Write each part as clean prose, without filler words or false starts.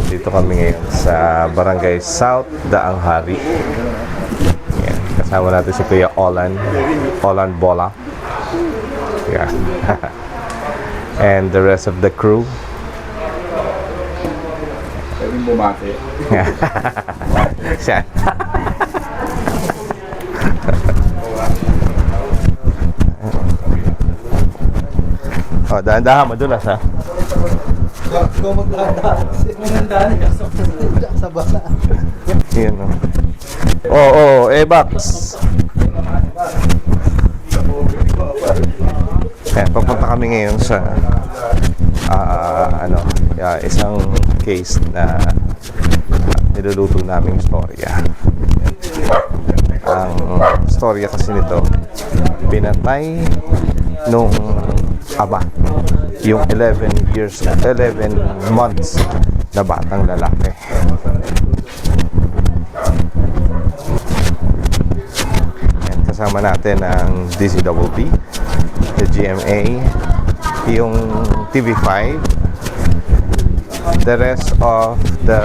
Dito kami ngayon sa Barangay South Daang Hari. Yan. Kasama natin si Kuya Olan Bola. Yeah. And the rest of the crew. Pwedeng bumati. Siya. Oh, dahan-dahan, madulas ha. Ikaw magdahan-dahan. Magdahan sa basa. Yun o. Oo, Ebax. Papunta kami ngayon sa isang case na niluluto naming istorya. Ang istorya kasi nito, pinatay nung ama yung 11 months na batang lalaki. And kasama natin ang DCWP, the GMA, yung TV5, the rest of the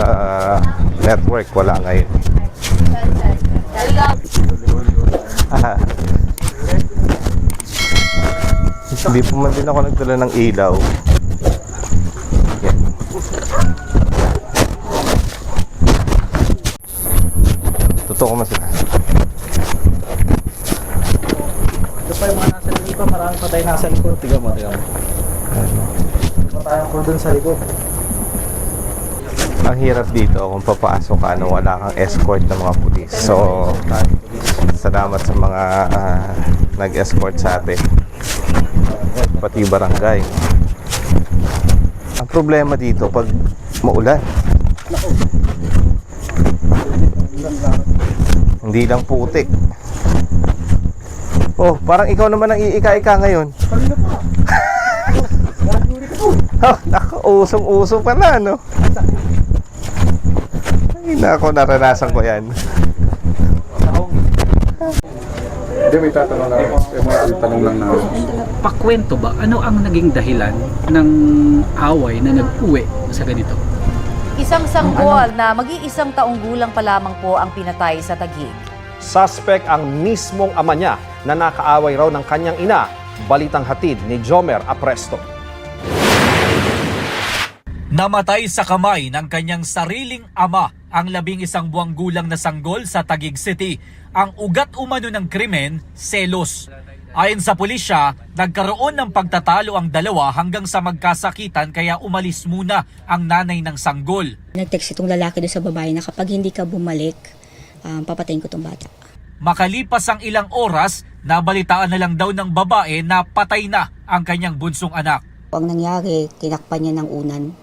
network wala ngayon. Hindi po man din ako nagdala ng ilaw. Yan. Totoo ko masila. Ito pa yung mga nasa likod pa, maraming patay nasa likod. Tiga mo. Patayang ko dun sa likod. Ang hirap dito kung papasok ka nung wala kang escort ng mga pulis. So, salamat sa mga nag-escort sa atin. Pati barangay. Ang problema dito pag maulan, hindi lang putik. Oh, parang ikaw naman ang iika-ika ngayon. Oh, naka-usong-uso pala, no? Ay, nako, naranasan ko yan. Hindi, may tatanong lang. May tanong lang na. Pakwento ba, ano ang naging dahilan ng away na nag-uwi sa ganito? Isang sanggol na mag-iisang taong gulang pa lamang po ang pinatay sa Taguig. Suspect ang mismong ama niya na nakaaway raw ng kanyang ina. Balitang hatid ni Jomer Apresto. Namatay sa kamay ng kanyang sariling ama ang 11 buwang gulang na sanggol sa Taguig City. Ang ugat umano ng krimen, selos. Ayon sa pulisya, nagkaroon ng pagtatalo ang dalawa hanggang sa magkasakitan kaya umalis muna ang nanay ng sanggol. Nag-text itong lalaki doon sa babae na kapag hindi ka bumalik, papatayin ko itong bata. Makalipas ang ilang oras, nabalitaan na lang daw ng babae na patay na ang kanyang bunsong anak. Ang nangyari, tinakpan niya ng unan.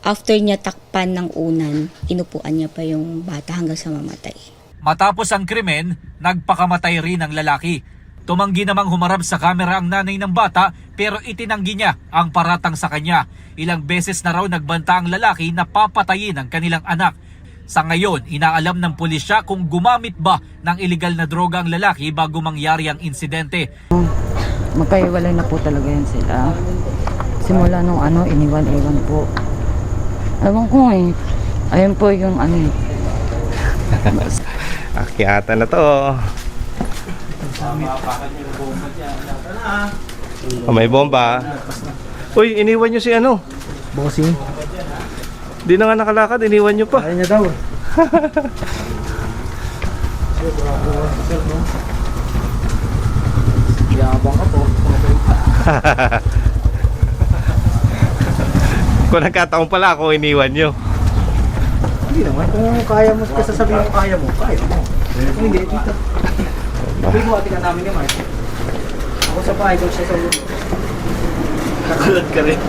After niya takpan ng unan, inupuan niya pa yung bata hanggang sa mamatay. Matapos ang krimen, nagpakamatay rin ang lalaki. Tumanggi namang humarap sa kamera ang nanay ng bata pero itinanggi niya ang paratang sa kanya. Ilang beses na raw nagbanta ang lalaki na papatayin ang kanilang anak. Sa ngayon, inaalam ng pulisya kung gumamit ba ng iligal na droga ang lalaki bago mangyari ang insidente. Magkaiwalay na po talaga yan sila. Simula nung iniwan-iwan po. Ewan ko eh. Ayun po yung Akyata na to. Oh, may bomba. Uy, iniwan nyo si Bossing. Di na nga nakalakad, iniwan nyo pa. Ayaw niya daw. Yabang ka po. Kung nagkataon pala ako, iniwan nyo. Hindi naman. Kung kaya mo, kasi sabihin mo kaya mo, kaya mo. Kung hindi, dito. Bibuhati ka namin ni Mark. Ako sa bahay, kung siya sa ulo. Nakulat ka rin.